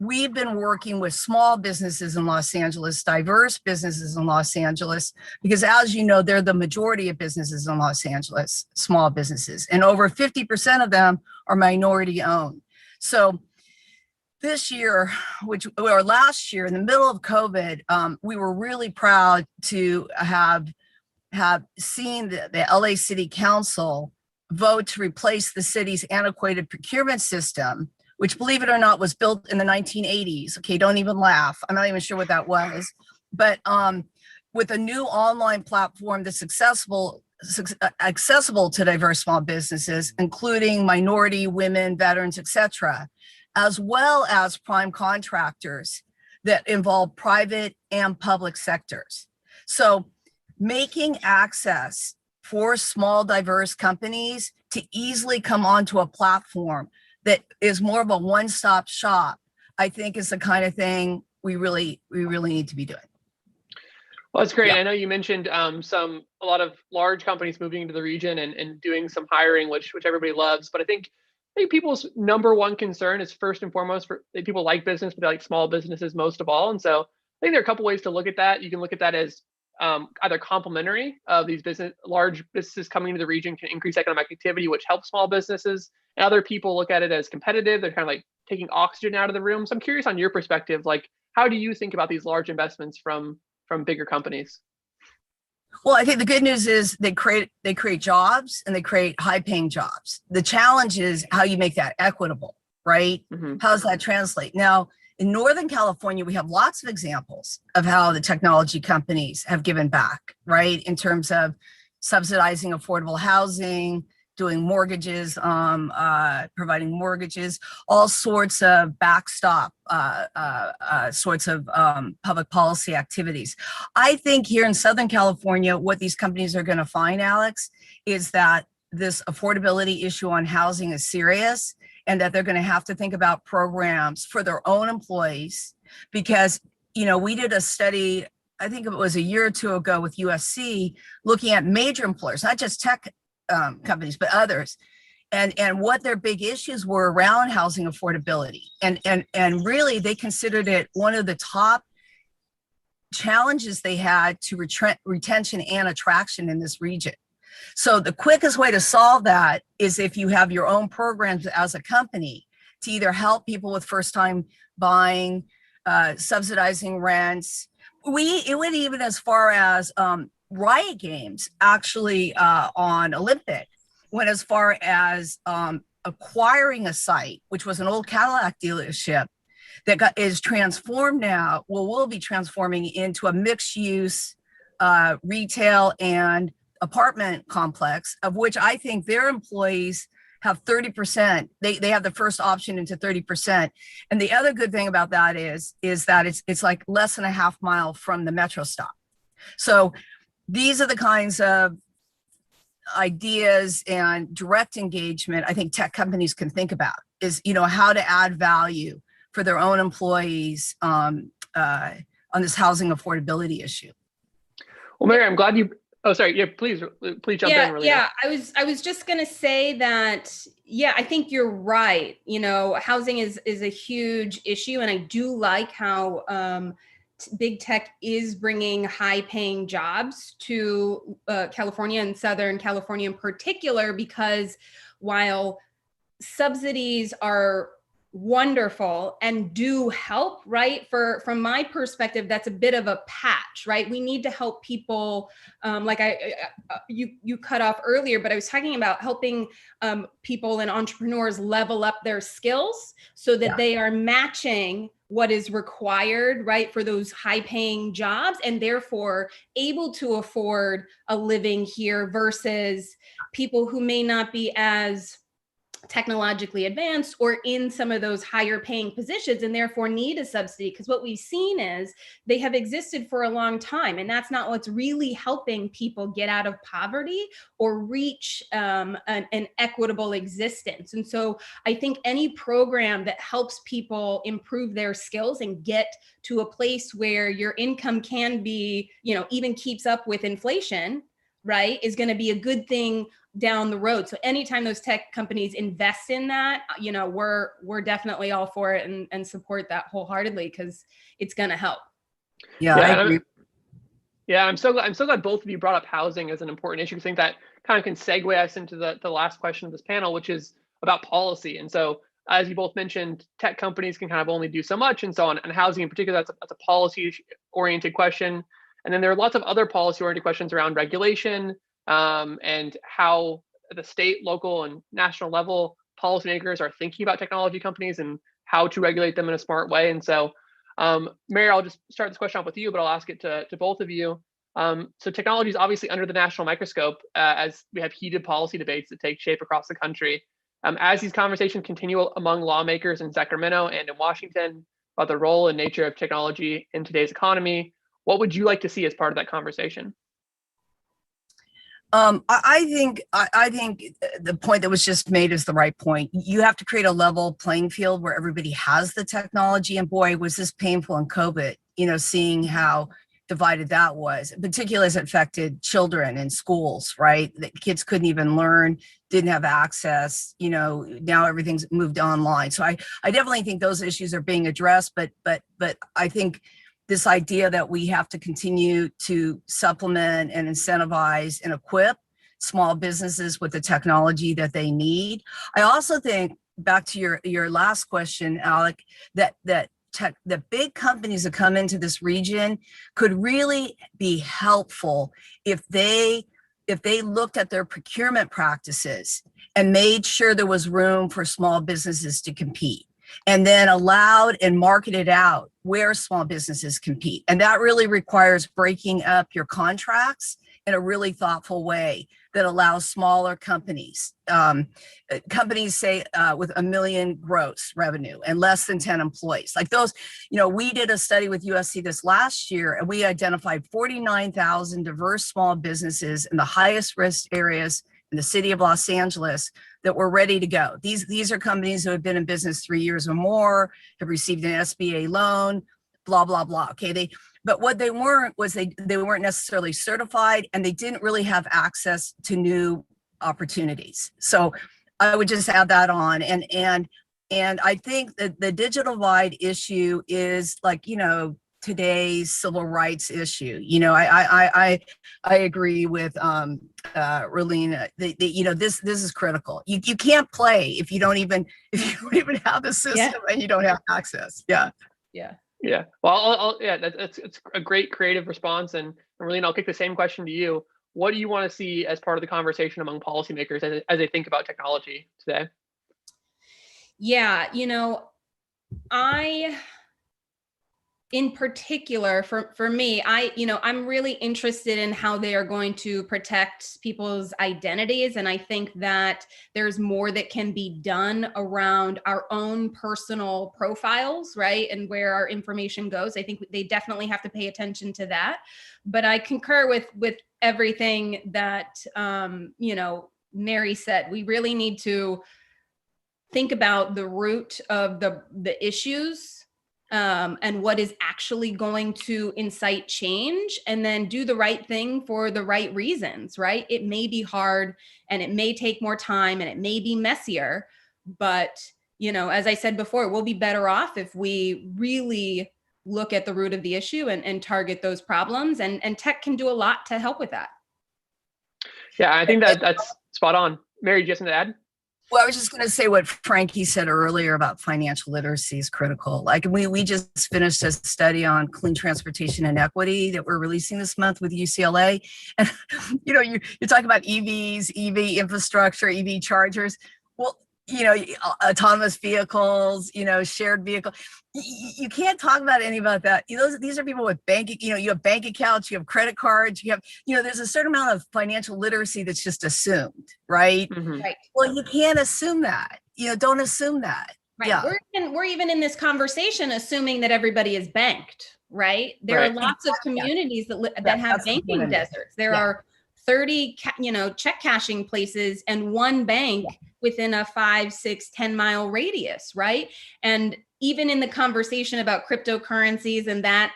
we've been working with small businesses in Los Angeles, diverse businesses in Los Angeles, because as you know, they're the majority of businesses in Los Angeles, small businesses, and over 50% of them are minority owned. So this year, or last year, in the middle of COVID, we were really proud to have seen the LA City Council vote to replace the city's antiquated procurement system, which, believe it or not, was built in the 1980s. Okay, don't even laugh. I'm not even sure what that was. But with a new online platform that's accessible to diverse small businesses, including minority, women, veterans, etc., as well as prime contractors that involve private and public sectors. So making access for small, diverse companies to easily come onto a platform that is more of a one-stop shop, I think, is the kind of thing we really need to be doing. Well, that's great. Yeah. I know you mentioned a lot of large companies moving into the region and doing some hiring, which everybody loves. But I think people's number one concern is first and foremost people like business, but they like small businesses most of all. And so I think there are a couple ways to look at that. You can look at that as either complementary of these large businesses coming into the region can increase economic activity, which helps small businesses. And other people look at it as competitive. They're kind of like taking oxygen out of the room. So I'm curious on your perspective, like how do you think about these large investments from bigger companies? Well, I think the good news is they create jobs and they create high-paying jobs. The challenge is how you make that equitable, right? Mm-hmm. How does that translate? Now, in Northern California, we have lots of examples of how the technology companies have given back, right? In terms of subsidizing affordable housing, doing mortgages, providing mortgages, all sorts of backstop sorts of public policy activities. I think here in Southern California, what these companies are going to find, Alex, is that this affordability issue on housing is serious, and that they're going to have to think about programs for their own employees. Because, you know, we did a study, I think it was a year or two ago with USC, looking at major employers, not just tech companies, but others, and what their big issues were around housing affordability. And really, they considered it one of the top challenges they had to retention and attraction in this region. So the quickest way to solve that is if you have your own programs as a company to either help people with first-time buying, subsidizing rents. It went even as far as Riot Games actually on Olympic went as far as acquiring a site, which was an old Cadillac dealership that is transformed now, will be transforming into a mixed use retail and apartment complex, of which I think their employees have 30%. They have the first option into 30%. And the other good thing about that is that it's like less than a half mile from the metro stop. So these are the kinds of ideas and direct engagement I think tech companies can think about, is, you know, how to add value for their own employees on this housing affordability issue. Well, Mary, I'm glad you. Oh, sorry. Yeah, please jump in. Really. Yeah. I was just gonna say that. Yeah, I think you're right. You know, housing is a huge issue, and I do like how big tech is bringing high-paying jobs to California and Southern California in particular, because while subsidies are wonderful and do help, right? From my perspective, that's a bit of a patch, right? We need to help people, like you cut off earlier, but I was talking about helping people and entrepreneurs level up their skills so that they are matching what is required, right, for those high-paying jobs, and therefore able to afford a living here versus people who may not be as technologically advanced or in some of those higher paying positions and therefore need a subsidy. Because what we've seen is they have existed for a long time, and that's not what's really helping people get out of poverty or reach an equitable existence. And so I think any program that helps people improve their skills and get to a place where your income can be, you know, even keeps up with inflation, right, is going to be a good thing down the road. So anytime those tech companies invest in that, you know, we're definitely all for it and support that wholeheartedly, because it's going to help. Yeah, I agree. I'm so glad both of you brought up housing as an important issue. I think that kind of can segue us into the last question of this panel, which is about policy. And so, as you both mentioned, tech companies can kind of only do so much, and so on. And housing in particular, that's a policy-oriented question. And then there are lots of other policy-oriented questions around regulation, and how the state, local, and national level policymakers are thinking about technology companies and how to regulate them in a smart way. And so, Mary, I'll just start this question off with you, but I'll ask it to both of you. So technology is obviously under the national microscope as we have heated policy debates that take shape across the country. As these conversations continue among lawmakers in Sacramento and in Washington about the role and nature of technology in today's economy, what would you like to see as part of that conversation? I think the point that was just made is the right point. You have to create a level playing field where everybody has the technology. And boy, was this painful in COVID, you know, seeing how divided that was, particularly as it affected children in schools, right? The kids couldn't even learn, didn't have access, you know, now everything's moved online. So I definitely think those issues are being addressed, but I think this idea that we have to continue to supplement and incentivize and equip small businesses with the technology that they need. I also think, back to your last question, Alec, that the big companies that come into this region could really be helpful if they looked at their procurement practices and made sure there was room for small businesses to compete, and then allowed and marketed out where small businesses compete. And that really requires breaking up your contracts in a really thoughtful way that allows smaller companies, companies say with $1 million gross revenue and less than 10 employees. Like those, we did a study with USC this last year, and we identified 49,000 diverse small businesses in the highest risk areas in the city of Los Angeles that were ready to go. These are companies who have been in business 3 years or more, have received an SBA loan, blah, blah, blah. Okay, but what they weren't was they weren't necessarily certified, and they didn't really have access to new opportunities. So I would just add that on. And I think that the digital divide issue is like, today's civil rights issue. I agree with Relina. This is critical. You can't play if you don't even have the system and you don't have access. Yeah. Yeah. Well, it's a great creative response. And Relina, I'll kick the same question to you. What do you want to see as part of the conversation among policymakers as they think about technology today? Yeah, in particular, for me, I'm really interested in how they are going to protect people's identities. And I think that there's more that can be done around our own personal profiles, right? And where our information goes. I think they definitely have to pay attention to that. But I concur with everything that, Mary said. We really need to think about the root of the issues, and what is actually going to incite change, and then do the right thing for the right reasons, right? It may be hard, and it may take more time, and it may be messier, but, as I said before, we'll be better off if we really look at the root of the issue and target those problems, and tech can do a lot to help with that. Yeah, I think that's spot on. Mary, do you have something to add? Well, I was just going to say what Frankie said earlier about financial literacy is critical. Like we just finished a study on clean transportation and equity that we're releasing this month with UCLA. And, you're talking about EVs, EV infrastructure, EV chargers. Well, autonomous vehicles, shared vehicle. You can't talk about any about that. These are people with you have bank accounts, you have credit cards, you have, there's a certain amount of financial literacy that's just assumed, right? Mm-hmm. Right. Well, you can't assume that. Don't assume that. Right. Yeah. We're even in this conversation assuming that everybody is banked, right? There are lots of communities that have banking deserts. There are 30, check cashing places and one bank within a 5, 6, 10 mile radius, right? And even in the conversation about cryptocurrencies and that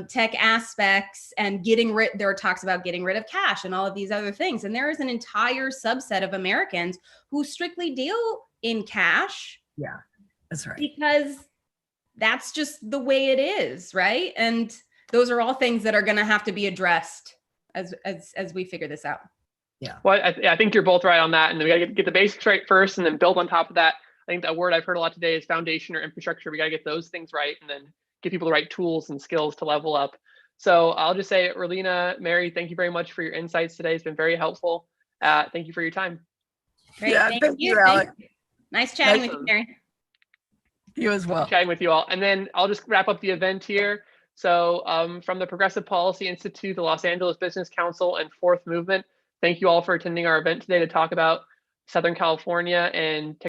tech aspects and there are talks about getting rid of cash and all of these other things. And there is an entire subset of Americans who strictly deal in cash. Yeah, that's right. Because that's just the way it is, right? And those are all things that are going to have to be addressed as we figure this out. Yeah. Well, I think you're both right on that. And then we got to get the basics right first and then build on top of that. I think that word I've heard a lot today is foundation or infrastructure. We got to get those things right and then give people the right tools and skills to level up. So I'll just say, Relina, Mary, thank you very much for your insights today. It's been very helpful. Thank you for your time. Great. Yeah, thank you, Alec. Nice chatting with you, Mary. You as well. Chatting with you all. And then I'll just wrap up the event here. So from the Progressive Policy Institute, the Los Angeles Business Council, and Fourth Movement, thank you all for attending our event today to talk about Southern California and